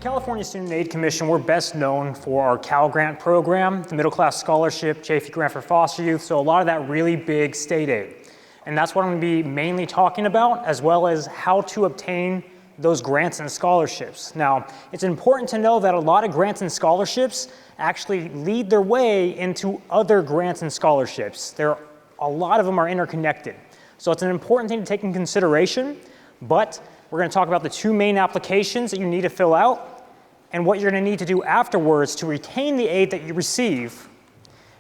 California Student Aid Commission, we're best known for our Pell Grant program, the middle class scholarship, Chaffee grant for foster youth, so a lot of that really big state aid. And that's what I'm going to be mainly talking about, as well as how to obtain those grants and scholarships. Now, it's important to know that a lot of grants and scholarships actually lead their way into other grants and scholarships. A lot of them are interconnected. So it's an important thing to take in consideration, but we're going to talk about the two main applications that you need to fill out and what you're going to need to do afterwards to retain the aid that you receive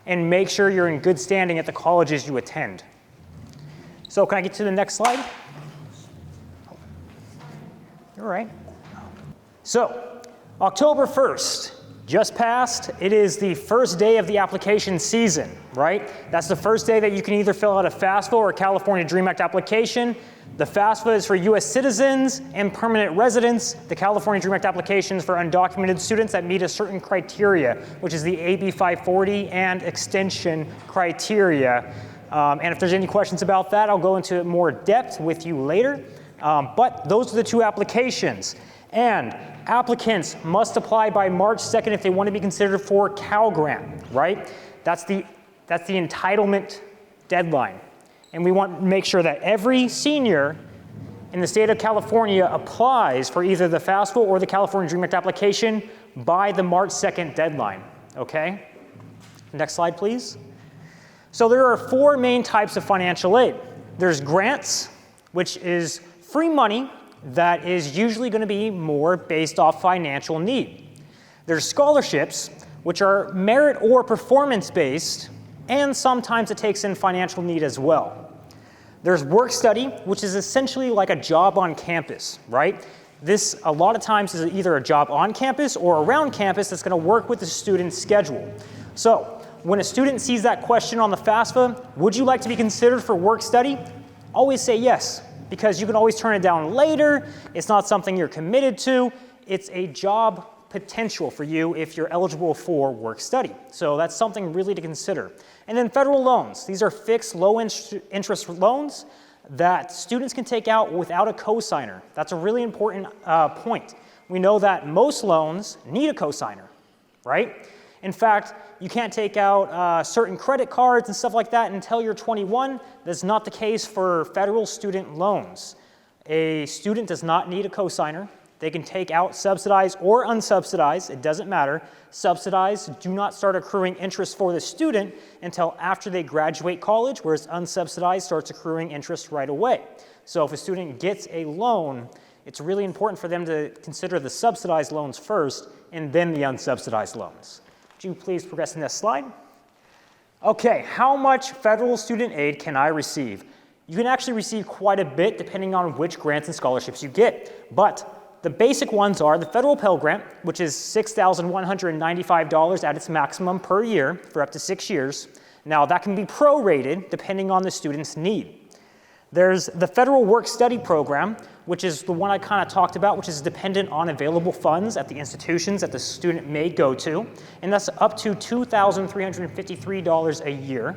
and make sure you're in good standing at the colleges you attend. So can I get to the next slide? All right. So October 1st, just passed. It is the first day of the application season, right? That's the first day that you can either fill out a FAFSA or a California DREAM Act application. The FAFSA is for US citizens and permanent residents. The California DREAM Act application is for undocumented students that meet a certain criteria, which is the AB 540 and extension criteria. And if there's any questions about that, I'll go into more depth with you later. But those are the two applications. And applicants must apply by March 2nd if they want to be considered for Pell Grant, right? That's the entitlement deadline. And we want to make sure that every senior in the state of California applies for either the FAFSA or the California DREAM Act application by the March 2nd deadline, okay? Next slide, please. So there are four main types of financial aid. There's grants, which is free money that is usually going to be more based off financial need. There's scholarships, which are merit or performance-based, and sometimes it takes in financial need as well. There's work study, which is essentially like a job on campus, right? This, a lot of times, is either a job on campus or around campus that's going to work with the student's schedule. So when a student sees that question on the FAFSA, would you like to be considered for work study? Always say yes, because you can always turn it down later. It's not something you're committed to. It's a job potential for you if you're eligible for work study. So that's something really to consider. And then federal loans. These are fixed low interest loans that students can take out without a cosigner. That's a really important point. We know that most loans need a cosigner, right? In fact, you can't take out certain credit cards and stuff like that until you're 21. That's not the case for federal student loans. A student does not need a cosigner. They can take out subsidized or unsubsidized, it doesn't matter. Subsidized do not start accruing interest for the student until after they graduate college, whereas unsubsidized starts accruing interest right away. So if a student gets a loan, it's really important for them to consider the subsidized loans first and then the unsubsidized loans. Would you please progress to the next slide? Okay, how much federal student aid can I receive? You can actually receive quite a bit depending on which grants and scholarships you get, but the basic ones are the federal Pell Grant, which is $6,195 at its maximum per year for up to 6 years. Now that can be prorated depending on the student's need. There's the federal work study program, which is the one I kind of talked about, which is dependent on available funds at the institutions that the student may go to, and that's up to $2,353 a year.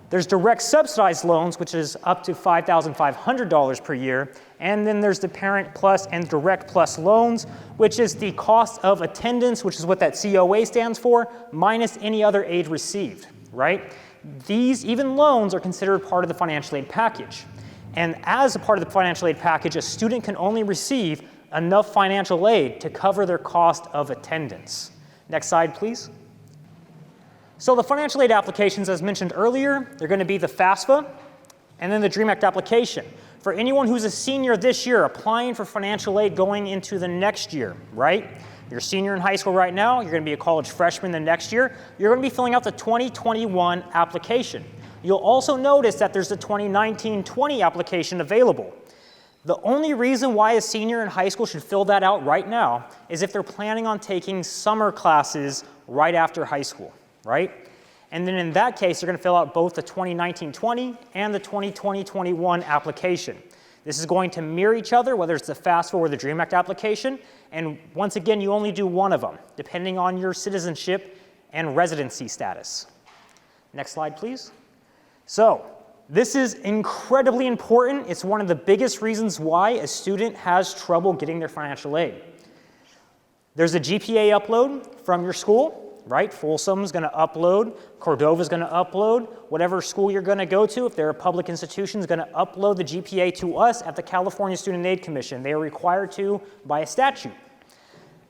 There's direct subsidized loans, which is up to $5,500 per year. And then there's the Parent Plus and Direct Plus loans, which is the cost of attendance, which is what that COA stands for, minus any other aid received, right? These, even loans, are considered part of the financial aid package. And as a part of the financial aid package, a student can only receive enough financial aid to cover their cost of attendance. Next slide, please. So the financial aid applications, as mentioned earlier, they're going to be the FAFSA and then the DREAM Act application. For anyone who's a senior this year applying for financial aid going into the next year, right? You're a senior in high school right now, you're going to be a college freshman the next year, you're going to be filling out the 2021 application. You'll also notice that there's a 2019-20 application available. The only reason why a senior in high school should fill that out right now is if they're planning on taking summer classes right after high school. Right? And then in that case, you're going to fill out both the 2019-20 and the 2020-21 application. This is going to mirror each other, whether it's the FAFSA or the DREAM Act application. And once again, you only do one of them, depending on your citizenship and residency status. Next slide, please. So this is incredibly important. It's one of the biggest reasons why a student has trouble getting their financial aid. There's a GPA upload from your school, right? Folsom's going to upload, Cordova's going to upload, whatever school you're going to go to, if they're a public institution, is going to upload the GPA to us at the California Student Aid Commission. They are required to by a statute.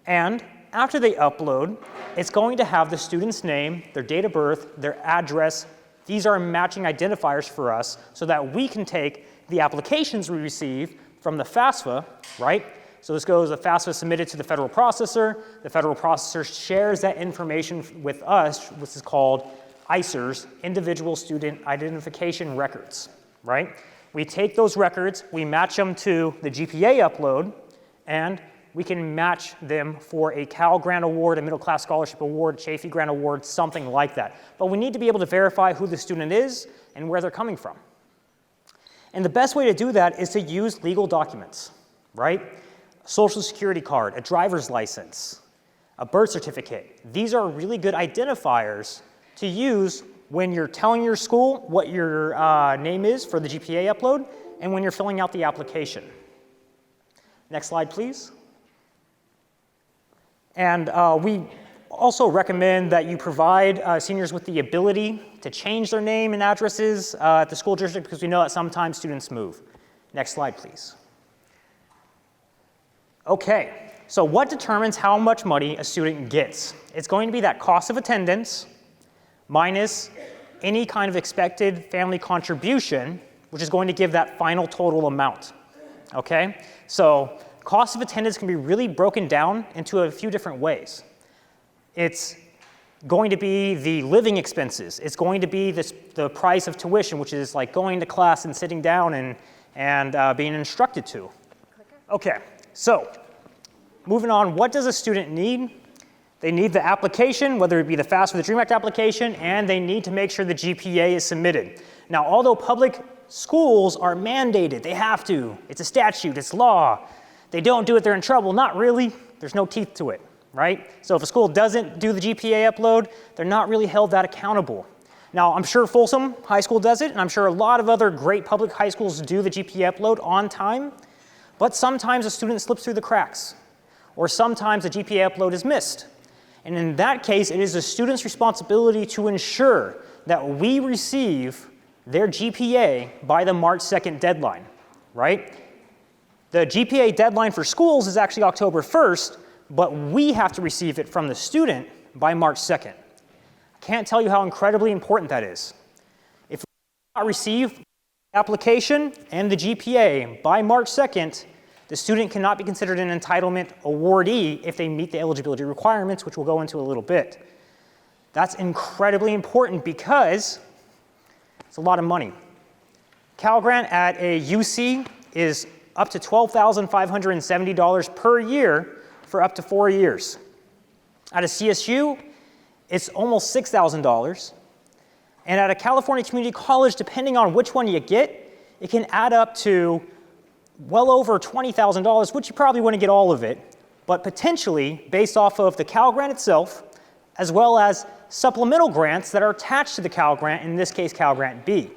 And after they upload, it's going to have the student's name, their date of birth, their address. These are matching identifiers for us so that we can take the applications we receive from the FAFSA, right? So this goes, the FAFSA submitted to the federal processor. The federal processor shares that information with us, which is called ISERs, Individual Student Identification Records, right? We take those records, we match them to the GPA upload, and we can match them for a Pell Grant award, a middle class scholarship award, Chaffee Grant award, something like that. But we need to be able to verify who the student is and where they're coming from. And the best way to do that is to use legal documents, right? A Social Security card, a driver's license, a birth certificate. These are really good identifiers to use when you're telling your school what your name is for the GPA upload and when you're filling out the application. Next slide, please. And we also recommend that you provide seniors with the ability to change their name and addresses at the school district because we know that sometimes students move. Next slide, please. Okay, so what determines how much money a student gets? It's going to be that cost of attendance minus any kind of expected family contribution, which is going to give that final total amount. Okay, so cost of attendance can be really broken down into a few different ways. It's going to be the living expenses. It's going to be the price of tuition, which is like going to class and sitting down and being instructed to. Okay, so moving on, what does a student need? They need the application, whether it be the FAFSA or the DREAM Act application, and they need to make sure the GPA is submitted. Now, although public schools are mandated, they have to. It's a statute, it's law. They don't do it, they're in trouble. Not really. There's no teeth to it, right? So if a school doesn't do the GPA upload, they're not really held that accountable. Now, I'm sure Folsom High School does it, and I'm sure a lot of other great public high schools do the GPA upload on time, but sometimes a student slips through the cracks, or sometimes the GPA upload is missed. And in that case, it is the student's responsibility to ensure that we receive their GPA by the March 2nd deadline, right? The GPA deadline for schools is actually October 1st, but we have to receive it from the student by March 2nd. I can't tell you how incredibly important that is. If we do not receive the application and the GPA by March 2nd, the student cannot be considered an entitlement awardee if they meet the eligibility requirements, which we'll go into a little bit. That's incredibly important because it's a lot of money. Pell Grant at a UC is up to $12,570 per year for up to 4 years. At a CSU, it's almost $6,000. And at a California community college, depending on which one you get, it can add up to well over $20,000, which you probably wouldn't get all of it, but potentially based off of the Pell Grant itself, as well as supplemental grants that are attached to the Pell Grant, in this case, Pell Grant B,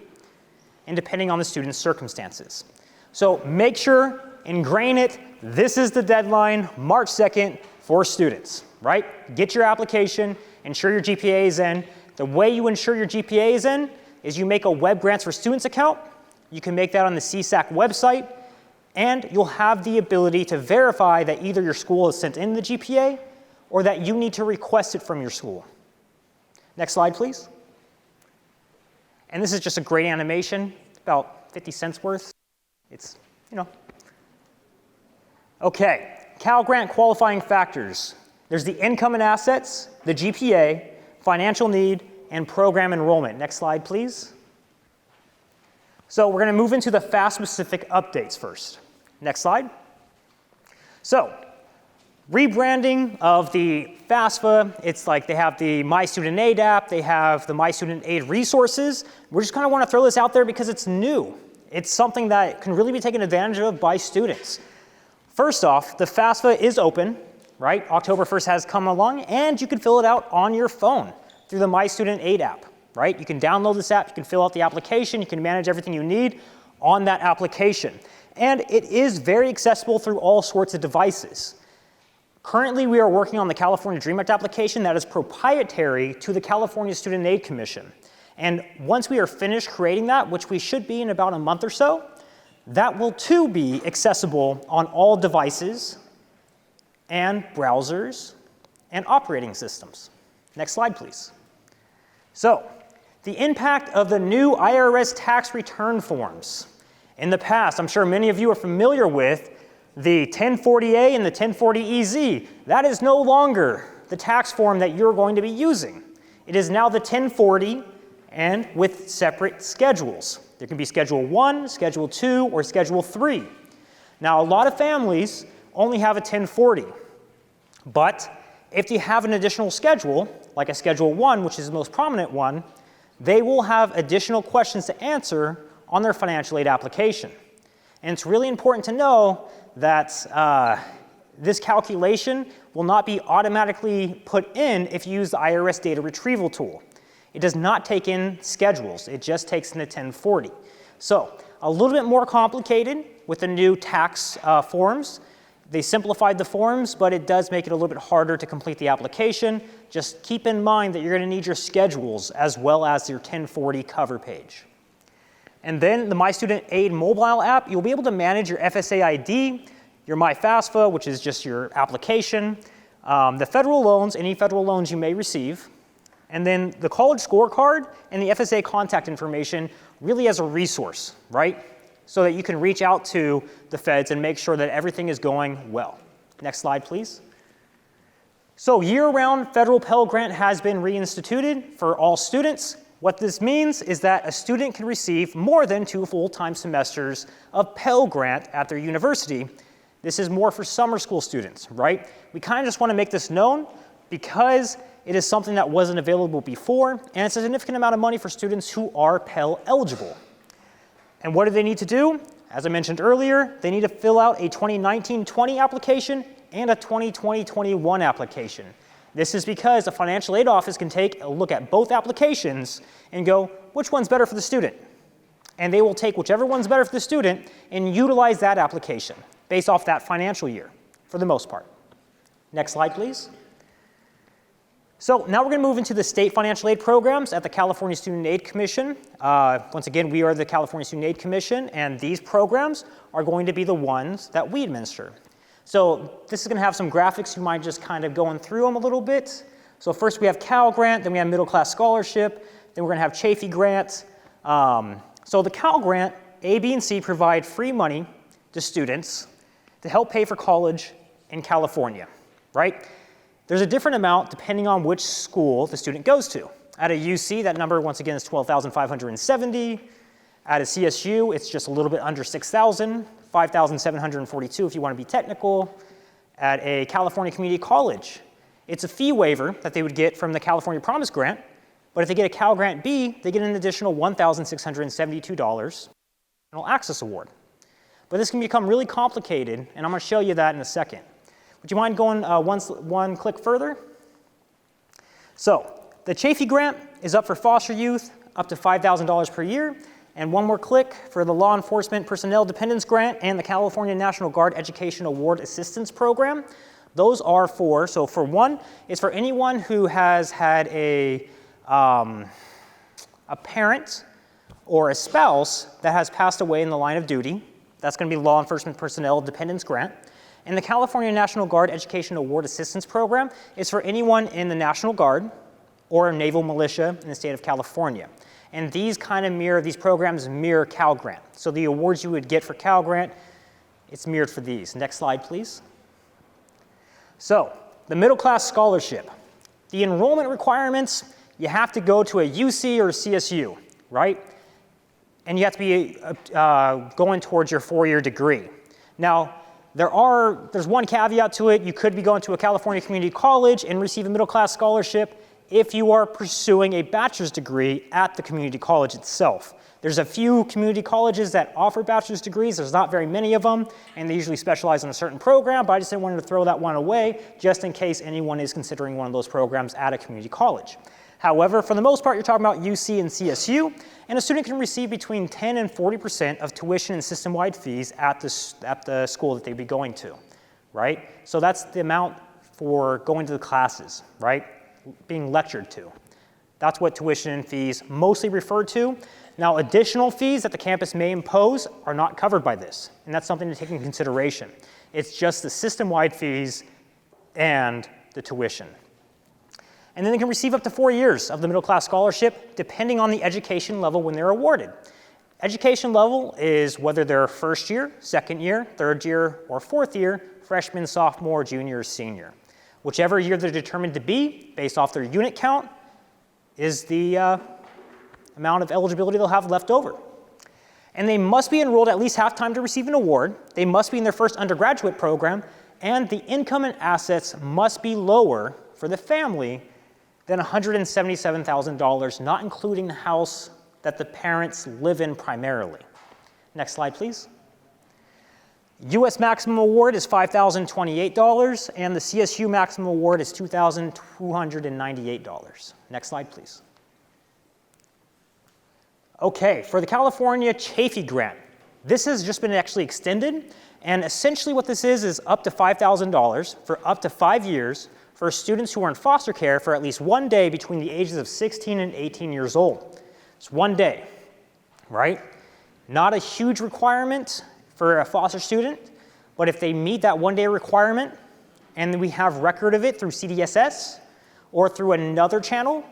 and depending on the student's circumstances. So make sure, ingrain it, this is the deadline, March 2nd for students, right? Get your application, ensure your GPA is in. The way you ensure your GPA is in is you make a Web Grants for Students account. You can make that on the CSAC website, and you'll have the ability to verify that either your school has sent in the GPA or that you need to request it from your school. Next slide, please. And this is just a great animation, about 50 cents worth. It's, Okay, Pell Grant qualifying factors. There's the income and assets, the GPA, financial need, and program enrollment. Next slide, please. So we're going to move into the FAFSA-specific updates first. Next slide. So, rebranding of the FAFSA, it's like they have the My Student Aid app, they have the My Student Aid resources. We just kind of want to throw this out there because it's new. It's something that can really be taken advantage of by students. First off, the FAFSA is open, right? October 1st has come along, and you can fill it out on your phone through the My Student Aid app, right? You can download this app, you can fill out the application, you can manage everything you need on that application. And it is very accessible through all sorts of devices. Currently, we are working on the California DREAM Act application that is proprietary to the California Student Aid Commission. And once we are finished creating that, which we should be in about a month or so, that will too be accessible on all devices and browsers and operating systems. Next slide, please. So, the impact of the new IRS tax return forms. In the past, I'm sure many of you are familiar with the 1040A and the 1040EZ. That is no longer the tax form that you're going to be using. It is now the 1040 and with separate schedules. There can be Schedule 1, Schedule 2, or Schedule 3. Now, a lot of families only have a 1040, but if you have an additional schedule, like a Schedule 1, which is the most prominent one, they will have additional questions to answer on their financial aid application. And it's really important to know that this calculation will not be automatically put in if you use the IRS data retrieval tool. It does not take in schedules, it just takes in the 1040. So, a little bit more complicated with the new tax forms. They simplified the forms, but it does make it a little bit harder to complete the application. Just keep in mind that you're going to need your schedules as well as your 1040 cover page. And then the My Student Aid mobile app, you'll be able to manage your FSA ID, your My FAFSA, which is just your application, the federal loans, any federal loans you may receive, and then the college scorecard and the FSA contact information really as a resource, right? So that you can reach out to the feds and make sure that everything is going well. Next slide, please. So year-round federal Pell Grant has been reinstituted for all students. What this means is that a student can receive more than 2 full-time semesters of Pell Grant at their university. This is more for summer school students, right? We kind of just want to make this known because it is something that wasn't available before, and it's a significant amount of money for students who are Pell eligible. And what do they need to do? As I mentioned earlier, they need to fill out a 2019-20 application and a 2020-21 application. This is because a financial aid office can take a look at both applications and go, which one's better for the student? And they will take whichever one's better for the student and utilize that application based off that financial year, for the most part. Next slide, please. So now we're going to move into the state financial aid programs at the California Student Aid Commission. Once again, we are the California Student Aid Commission, and these programs are going to be the ones that we administer. So this is going to have some graphics. You mind just kind of going through them a little bit. So first we have Cal Grant, then we have Middle Class Scholarship, then we're going to have Chaffee Grant. So the Cal Grant, A, B, and C provide free money to students to help pay for college in California, right? There's a different amount depending on which school the student goes to. At a UC, that number once again is $12,570. At a CSU, it's just a little bit under $6,000, $5,742 if you want to be technical. At a California community college, it's a fee waiver that they would get from the California Promise Grant, but if they get a Cal Grant B, they get an additional $1,672 and access award. But this can become really complicated, and I'm going to show you that in a second. Would you mind going one click further? So, the Chaffee Grant is up for foster youth, up to $5,000 per year, and one more click for the Law Enforcement Personnel Dependence Grant and the California National Guard Education Award Assistance Program. Those are for, so for one, it's for anyone who has had a parent or a spouse that has passed away in the line of duty. That's going to be Law Enforcement Personnel Dependence Grant. And the California National Guard Education Award Assistance Program is for anyone in the National Guard or Naval Militia in the state of California. And these programs mirror Cal Grant. So the awards you would get for Cal Grant, it's mirrored for these. Next slide, please. So, the Middle Class Scholarship. The enrollment requirements, you have to go to a UC or a CSU, right? And you have to be going towards your 4-year degree. Now, there's one caveat to it. You could be going to a California community college and receive a middle class scholarship if you are pursuing a bachelor's degree at the community college itself. There's a few community colleges that offer bachelor's degrees. There's not very many of them, and they usually specialize in a certain program, but I just didn't want to throw that one away just in case anyone is considering one of those programs at a community college. However, for the most part, you're talking about UC and CSU, and a student can receive between 10 and 40% of tuition and system-wide fees at the school that they'd be going to, right? So that's the amount for going to the classes, right? Being lectured to. That's what tuition and fees mostly refer to. Now, additional fees that the campus may impose are not covered by this, and that's something to take into consideration. It's just the system-wide fees and the tuition. And then they can receive up to 4 years of the middle class scholarship, depending on the education level when they're awarded. Education level is whether they're first year, second year, third year, or fourth year, freshman, sophomore, junior, senior. Whichever year they're determined to be, based off their unit count, is the amount of eligibility they'll have left over. And they must be enrolled at least half-time to receive an award. They must be in their first undergraduate program, and the income and assets must be lower for the family than $177,000, not including the house that the parents live in primarily. Next slide, please. US maximum award is $5,028, and the CSU maximum award is $2,298. Next slide, please. Okay, for the California Chaffee Grant, this has just been actually extended, and essentially what this is up to $5,000 for up to 5 years for students who are in foster care for at least 1 day between the ages of 16 and 18 years old. It's 1 day, right? Not a huge requirement for a foster student, but if they meet that 1 day requirement and we have record of it through CDSS or through another channel,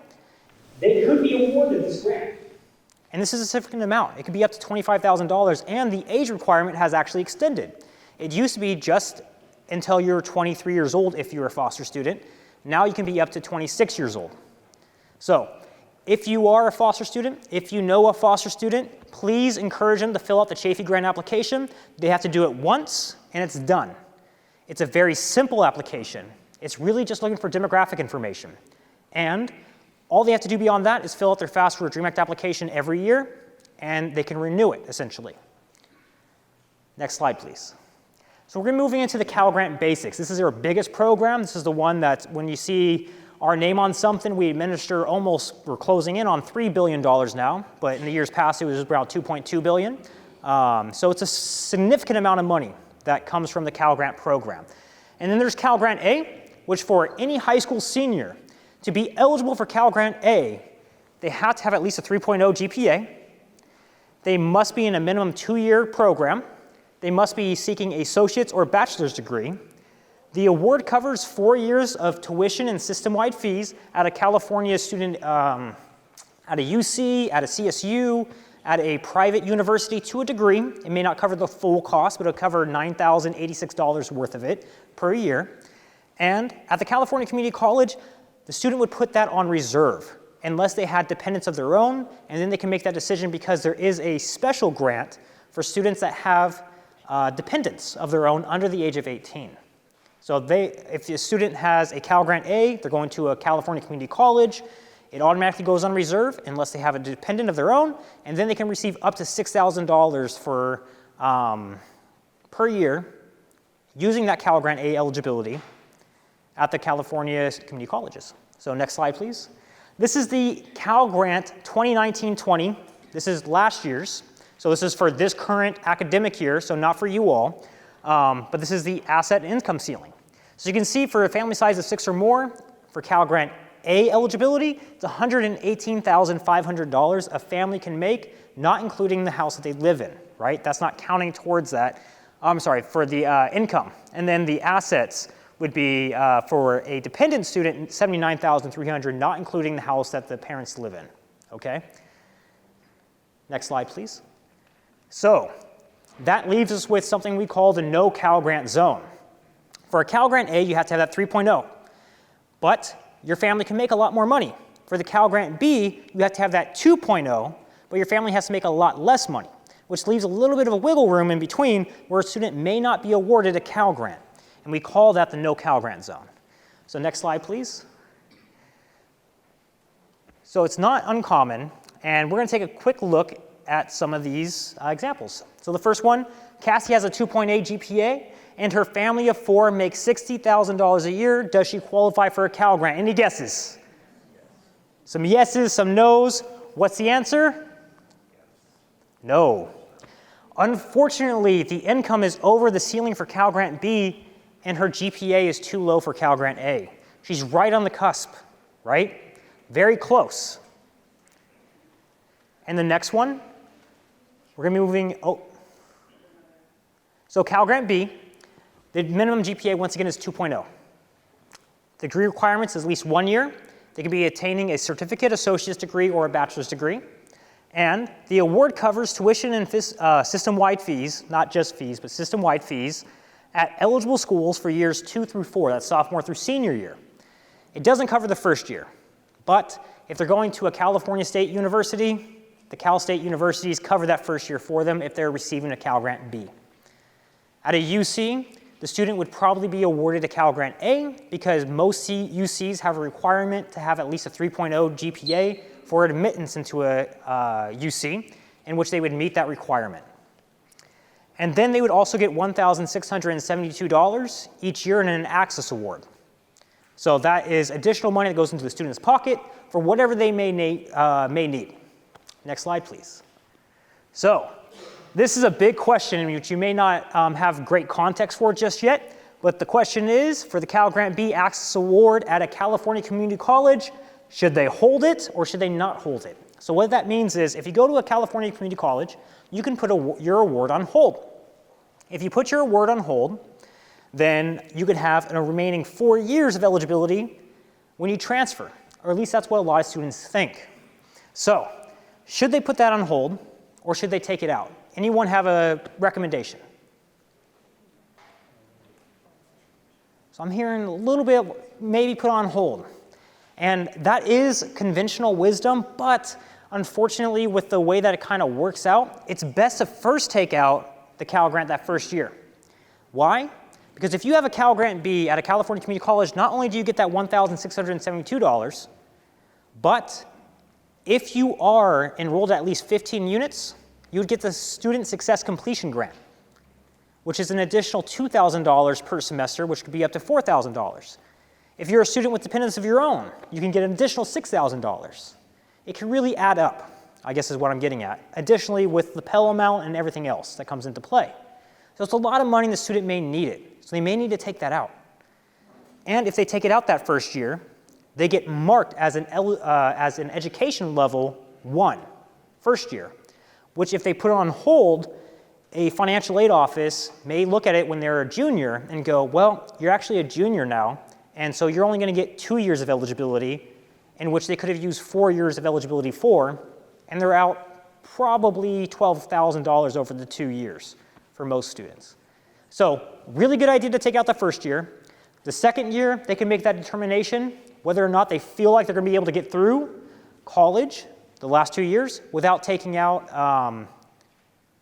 they could be awarded this grant. And this is a significant amount. It could be up to $25,000, and the age requirement has actually extended. It used to be just until you're 23 years old if you're a foster student. Now you can be up to 26 years old. So if you are a foster student, if you know a foster student, please encourage them to fill out the Chaffee Grant application. They have to do it once, and it's done. It's a very simple application. It's really just looking for demographic information. And all they have to do beyond that is fill out their FAFSA or DREAM Act application every year, and they can renew it, essentially. Next slide, please. So we're moving into the Cal Grant Basics. This is our biggest program. This is the one that when you see our name on something, we administer we're closing in on $3 billion now, but in the years past it was around $2.2 billion. So it's a significant amount of money that comes from the Cal Grant program. And then there's Cal Grant A, which for any high school senior, to be eligible for Cal Grant A, they have to have at least a 3.0 GPA. They must be in a minimum 2-year program. They must be seeking an associate's or bachelor's degree. The award covers 4 years of tuition and system-wide fees at a California student, at a UC, at a CSU, at a private university to a degree. It may not cover the full cost, but it'll cover $9,086 worth of it per year. And at the California Community College, the student would put that on reserve unless they had dependents of their own, and then they can make that decision because there is a special grant for students that have dependents of their own under the age of 18. So if a student has a Cal Grant A, they're going to a California Community College, it automatically goes on reserve unless they have a dependent of their own, and then they can receive up to $6,000 for per year using that Cal Grant A eligibility at the California community colleges. So next slide, please. This is the Cal Grant 2019-20. This is last year's. So this is for this current academic year, so not for you all. But this is the asset and income ceiling. So you can see for a family size of 6 or more, for Cal Grant A eligibility, it's $118,500 a family can make, not including the house that they live in, right? That's not counting towards that. I'm sorry, for the income. And then the assets would be for a dependent student, $79,300, not including the house that the parents live in, okay? Next slide, please. So that leaves us with something we call the no Cal Grant zone. For a Cal Grant A, you have to have that 3.0, but your family can make a lot more money. For the Cal Grant B, you have to have that 2.0, but your family has to make a lot less money, which leaves a little bit of a wiggle room in between where a student may not be awarded a Cal Grant. And we call that the no Cal Grant zone. So next slide, please. So it's not uncommon, and we're going to take a quick look at some of these examples. So the first one, Cassie has a 2.8 GPA, and her family of 4 makes $60,000 a year. Does she qualify for a Cal Grant? Any guesses? Some yeses, some nos. What's the answer? No. Unfortunately, the income is over the ceiling for Cal Grant B, and her GPA is too low for Pell Grant A. She's right on the cusp, right? Very close. And the next one, we're going to be moving, So Pell Grant B, the minimum GPA once again is 2.0. The degree requirements is at least 1 year. They can be attaining a certificate, associate's degree, or a bachelor's degree. And the award covers tuition and system-wide fees, not just fees, but system-wide fees, at eligible schools for years 2 through 4, that's sophomore through senior year. It doesn't cover the first year, but if they're going to a California State University, the Cal State universities cover that first year for them if they're receiving a Pell Grant B. At a UC, the student would probably be awarded a Pell Grant A because most UCs have a requirement to have at least a 3.0 GPA for admittance into a UC, in which they would meet that requirement. And then they would also get $1,672 each year in an Access Award. So that is additional money that goes into the student's pocket for whatever they may need. Next slide, please. So this is a big question which you may not have great context for just yet, but the question is, for the Pell Grant B Access Award at a California community college, should they hold it or should they not hold it? So what that means is, if you go to a California community college, you can put your award on hold. If you put your award on hold, then you could have a remaining 4 years of eligibility when you transfer, or at least that's what a lot of students think. So, should they put that on hold, or should they take it out? Anyone have a recommendation? So I'm hearing a little bit, maybe put on hold. And that is conventional wisdom, but unfortunately, with the way that it kind of works out, it's best to first take out the Pell Grant that first year. Why? Because if you have a Pell Grant B at a California community college, not only do you get that $1,672, but if you are enrolled at least 15 units, you would get the Student Success Completion Grant, which is an additional $2,000 per semester, which could be up to $4,000. If you're a student with dependents of your own, you can get an additional $6,000. It can really add up, I guess is what I'm getting at. Additionally, with the Pell amount and everything else that comes into play. So it's a lot of money, and the student may need it. So they may need to take that out. And if they take it out that first year, they get marked as an education level 1, first year, which if they put it on hold, a financial aid office may look at it when they're a junior and go, well, you're actually a junior now, and so you're only going to get 2 years of eligibility, in which they could have used 4 years of eligibility for, and they're out probably $12,000 over the 2 years for most students. So really good idea to take out the first year. The second year, they can make that determination whether or not they feel like they're going to be able to get through college, the last 2 years, without taking out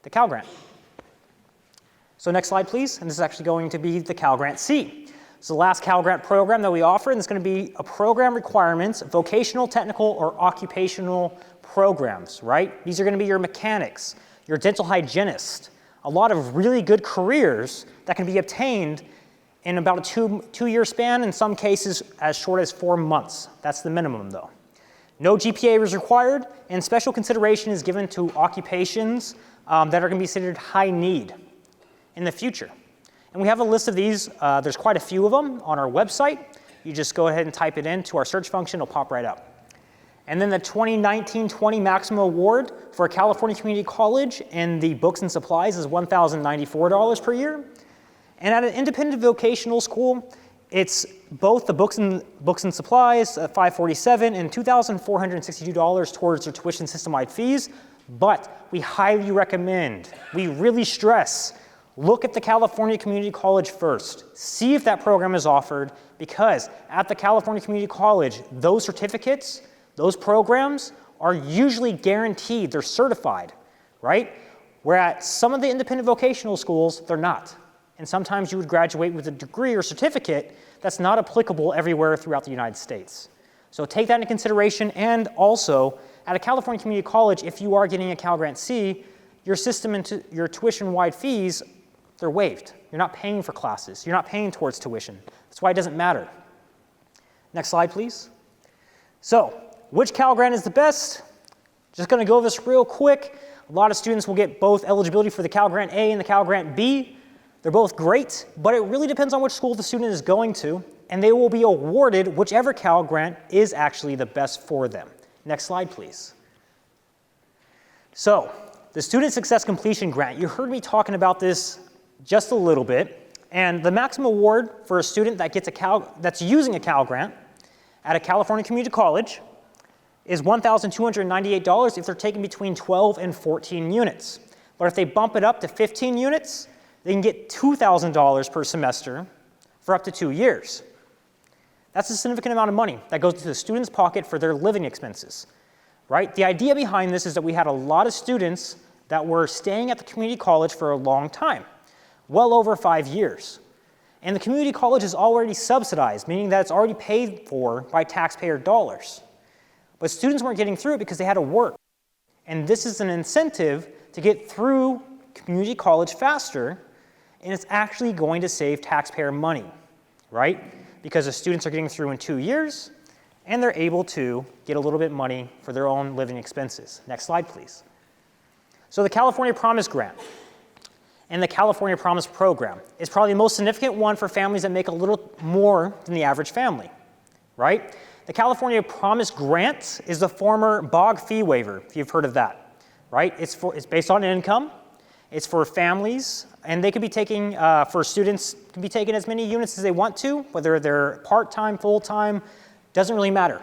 the Pell Grant. So next slide, please. And this is actually going to be the Pell Grant C. So the last Pell Grant program that we offer, and it's going to be a program requirements, vocational, technical, or occupational programs, right? These are going to be your mechanics, your dental hygienist, a lot of really good careers that can be obtained in about a two-year span, in some cases as short as 4 months. That's the minimum, though. No GPA is required, and special consideration is given to occupations that are going to be considered high need in the future. And we have a list of these. There's quite a few of them on our website. You just go ahead and type it into our search function. It'll pop right up. And then the 2019-20 maximum award for a California community college in the books and supplies is $1,094 per year. And at an independent vocational school, it's both the books and supplies, $547, and $2,462 towards their tuition system-wide fees. But we highly recommend, we really stress, look at the California Community College first. See if that program is offered, because at the California Community College, those certificates, those programs are usually guaranteed, they're certified, right? Whereas some of the independent vocational schools, they're not. And sometimes you would graduate with a degree or certificate that's not applicable everywhere throughout the United States. So take that into consideration, and also at a California Community College, if you are getting a Pell Grant C, your system and your tuition-wide fees, they're waived. You're not paying for classes. You're not paying towards tuition. That's why it doesn't matter. Next slide, please. So, which Pell Grant is the best? Just going to go over this real quick. A lot of students will get both eligibility for the Pell Grant A and the Pell Grant B. They're both great, but it really depends on which school the student is going to, and they will be awarded whichever Cal Grant is actually the best for them. Next slide, please. So, the Student Success Completion Grant, you heard me talking about this just a little bit, and the maximum award for a student that gets that's using a Cal Grant at a California community college is $1,298 if they're taking between 12 and 14 units. But if they bump it up to 15 units, they can get $2,000 per semester for up to 2 years. That's a significant amount of money that goes to the student's pocket for their living expenses, right? The idea behind this is that we had a lot of students that were staying at the community college for a long time, well over 5 years. And the community college is already subsidized, meaning that it's already paid for by taxpayer dollars. But students weren't getting through it because they had to work. And this is an incentive to get through community college faster, and it's actually going to save taxpayer money, right? Because the students are getting through in 2 years, and they're able to get a little bit of money for their own living expenses. Next slide, please. So the California Promise Grant and the California Promise Program is probably the most significant one for families that make a little more than the average family, right? The California Promise Grant is the former BOG fee waiver, if you've heard of that, right? It's based on income. It's for families, and they could be taking, for students, can be taking as many units as they want to, whether they're part-time, full-time, doesn't really matter.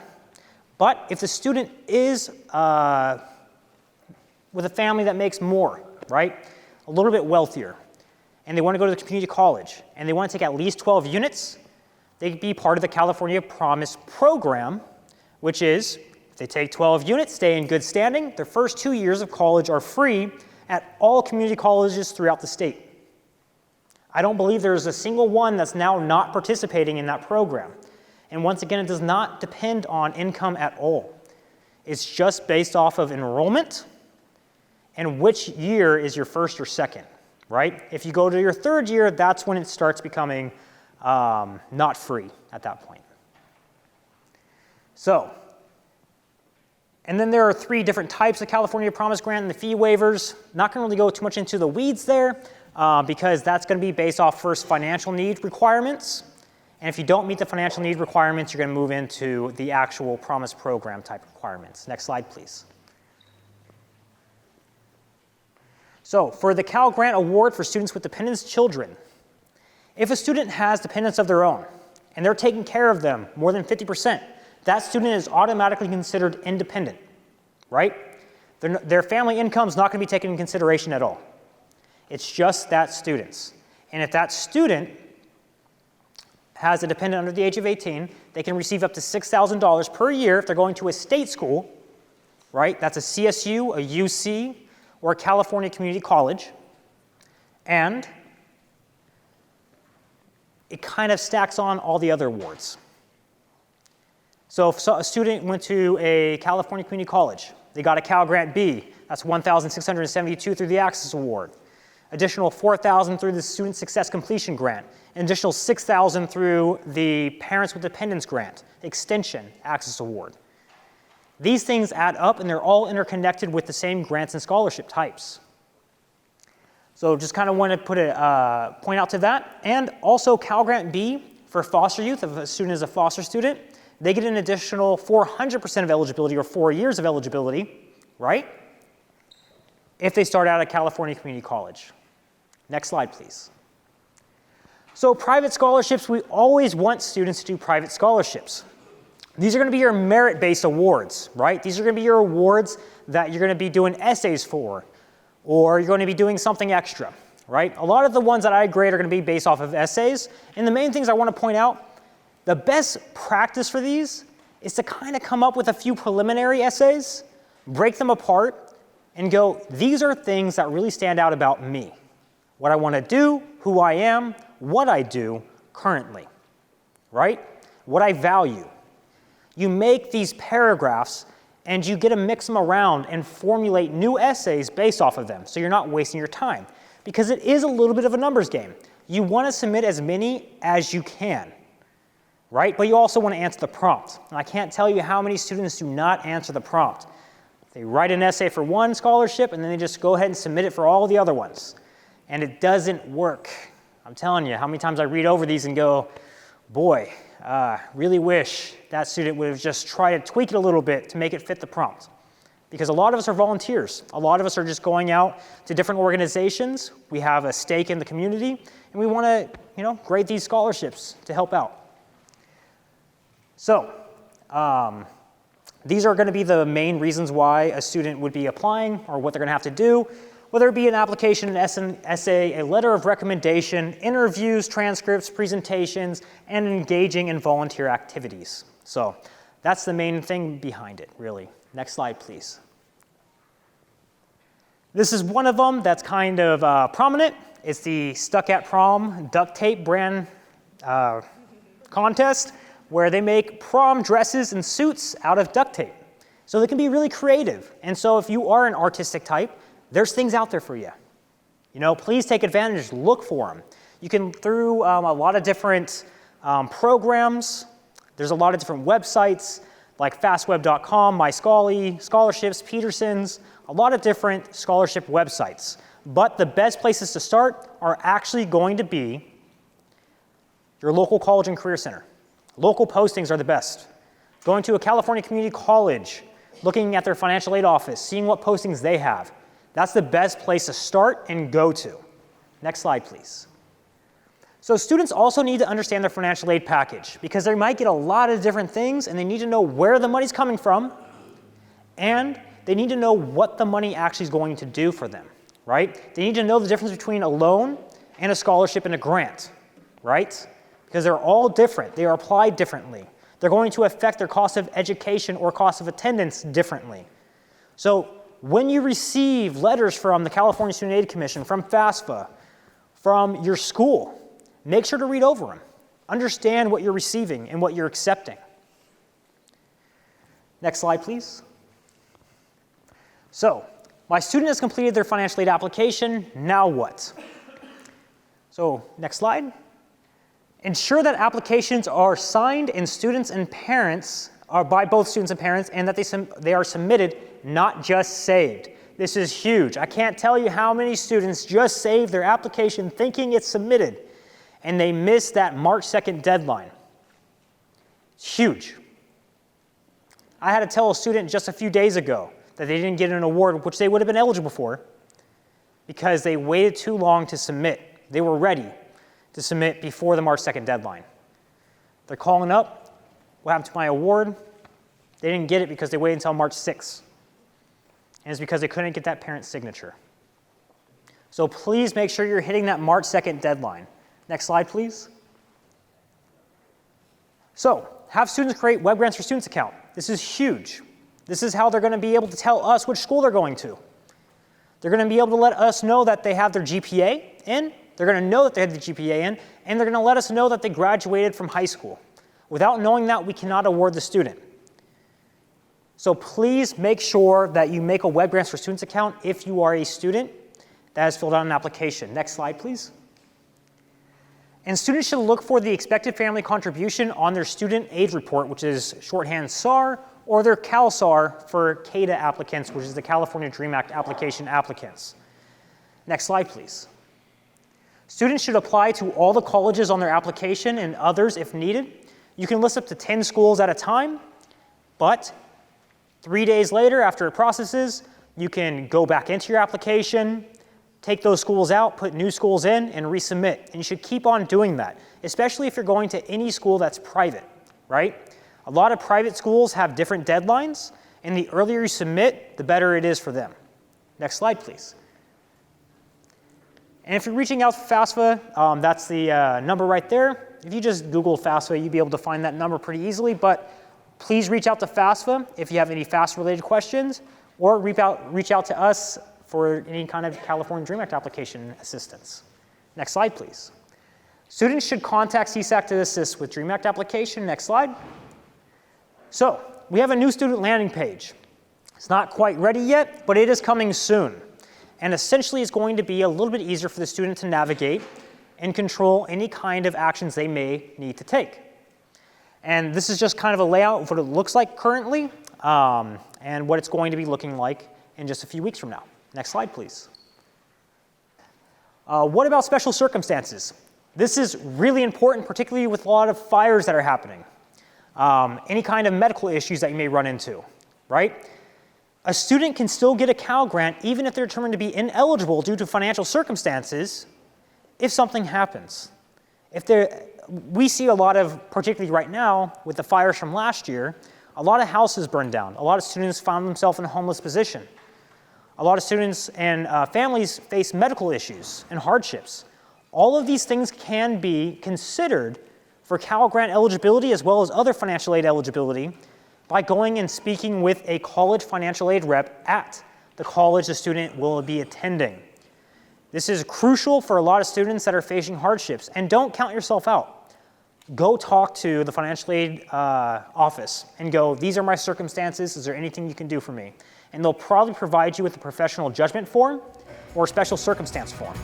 But if the student is with a family that makes more, right, a little bit wealthier, and they want to go to the community college, and they want to take at least 12 units, they could be part of the California Promise Program, which is, if they take 12 units, stay in good standing, their first 2 years of college are free at all community colleges throughout the state. I don't believe there's a single one that's now not participating in that program. And once again, it does not depend on income at all. It's just based off of enrollment and which year is your first or second, right? If you go to your third year, that's when it starts becoming not free at that point. So, and then there are 3 different types of California Promise Grant and the fee waivers. Not going to really go too much into the weeds there because that's going to be based off first financial need requirements. And if you don't meet the financial need requirements, you're going to move into the actual Promise Program type requirements. Next slide, please. So for the Cal Grant Award for students with dependents children, if a student has dependents of their own and they're taking care of them more than 50%, that student is automatically considered independent, right? Their family income is not going to be taken into consideration at all. It's just that student's. And if that student has a dependent under the age of 18, they can receive up to $6,000 per year if they're going to a state school, right? That's a CSU, a UC, or a California community college. And it kind of stacks on all the other awards. So if a student went to a California community college, they got a Cal Grant B, that's $1,672 through the Access Award. Additional $4,000 through the Student Success Completion Grant. An additional $6,000 through the Parents with Dependents Grant, Extension Access Award. These things add up and they're all interconnected with the same grants and scholarship types. So just kind of want to point out to that. And also Cal Grant B for foster youth, if a student is a foster student, they get an additional 400% of eligibility or 4 years of eligibility, right? If they start out at California Community College. Next slide, please. So private scholarships, we always want students to do private scholarships. These are going to be your merit-based awards, right? These are going to be your awards that you're going to be doing essays for, or you're going to be doing something extra, right? A lot of the ones that I grade are going to be based off of essays. And the main things I want to point out, the best practice for these is to kind of come up with a few preliminary essays, break them apart, and go, these are things that really stand out about me. What I want to do, who I am, what I do currently, right? What I value. You make these paragraphs and you get to mix them around and formulate new essays based off of them so you're not wasting your time. Because it is a little bit of a numbers game. You want to submit as many as you can, right? But you also want to answer the prompt. And I can't tell you how many students do not answer the prompt. They write an essay for one scholarship and then they just go ahead and submit it for all the other ones. And it doesn't work, I'm telling you, how many times I read over these and go, boy, really wish that student would have just tried to tweak it a little bit to make it fit the prompt. Because a lot of us are volunteers. A lot of us are just going out to different organizations. We have a stake in the community, and we want to, grade these scholarships to help out. So, these are going to be the main reasons why a student would be applying or what they're going to have to do, whether it be an application, an essay, a letter of recommendation, interviews, transcripts, presentations, and engaging in volunteer activities. So that's the main thing behind it, really. Next slide, please. This is one of them that's kind of prominent. It's the Stuck at Prom duct tape brand contest, where they make prom dresses and suits out of duct tape. So they can be really creative. And so if you are an artistic type, there's things out there for you. Please take advantage, look for them. You can, through a lot of different programs, there's a lot of different websites, like fastweb.com, MyScholarly, Scholarships, Peterson's, a lot of different scholarship websites. But the best places to start are actually going to be your local college and career center. Local postings are the best. Going to a California community college, looking at their financial aid office, seeing what postings they have. That's the best place to start and go to. Next slide, please. So students also need to understand their financial aid package because they might get a lot of different things and they need to know where the money's coming from and they need to know what the money actually is going to do for them, right? They need to know the difference between a loan and a scholarship and a grant, right? Because they're all different. They are applied differently. They're going to affect their cost of education or cost of attendance differently. So when you receive letters from the California Student Aid Commission, from FAFSA, from your school, make sure to read over them. Understand what you're receiving and what you're accepting. Next slide, please. So, my student has completed their financial aid application. Now what? So, next slide. Ensure that applications are signed and students and parents are by both students and parents, and that they are submitted, not just saved. This is huge. I can't tell you how many students just saved their application thinking it's submitted, and they missed that March 2nd deadline. It's huge. I had to tell a student just a few days ago that they didn't get an award, which they would have been eligible for, because they waited too long to submit. They were ready to submit before the March 2nd deadline. They're calling up, what happened to my award? They didn't get it because they waited until March 6th. And it's because they couldn't get that parent's signature. So please make sure you're hitting that March 2nd deadline. Next slide, please. So, have students create Web Grants for Students account. This is huge. This is how they're going to be able to tell us which school they're going to. They're going to be able to let us know that they have their GPA in, they're going to know that they have the GPA in, and they're going to let us know that they graduated from high school. Without knowing that, we cannot award the student. So please make sure that you make a Web Grants for Students account if you are a student that has filled out an application. Next slide, please. And students should look for the expected family contribution on their student aid report, which is shorthand SAR, or their CalSAR for CADA applicants, which is the California Dream Act application applicants. Next slide, please. Students should apply to all the colleges on their application and others if needed. You can list up to 10 schools at a time, but 3 days later, after it processes, you can go back into your application, take those schools out, put new schools in, and resubmit. And you should keep on doing that, especially if you're going to any school that's private, right? A lot of private schools have different deadlines, and the earlier you submit, the better it is for them. Next slide, please. And if you're reaching out to FAFSA, that's the number right there. If you just Google FAFSA, you'll be able to find that number pretty easily, but please reach out to FAFSA if you have any FAFSA-related questions, or reach out to us for any kind of California Dream Act application assistance. Next slide, please. Students should contact CSAC to assist with Dream Act application. Next slide. So, we have a new student landing page. It's not quite ready yet, but it is coming soon. And essentially, it's going to be a little bit easier for the student to navigate and control any kind of actions they may need to take. And this is just kind of a layout of what it looks like currently, and what it's going to be looking like in just a few weeks from now. Next slide, please. What about special circumstances? This is really important, particularly with a lot of fires that are happening. Any kind of medical issues that you may run into, right? A student can still get a Pell Grant even if they're determined to be ineligible due to financial circumstances if something happens. We see a lot of, particularly right now with the fires from last year, a lot of houses burned down. A lot of students found themselves in a homeless position. A lot of students and families face medical issues and hardships. All of these things can be considered for Pell Grant eligibility as well as other financial aid eligibility by going and speaking with a college financial aid rep at the college the student will be attending. This is crucial for a lot of students that are facing hardships. And don't count yourself out. Go talk to the financial aid office and go, these are my circumstances, is there anything you can do for me? And they'll probably provide you with a professional judgment form or a special circumstance form.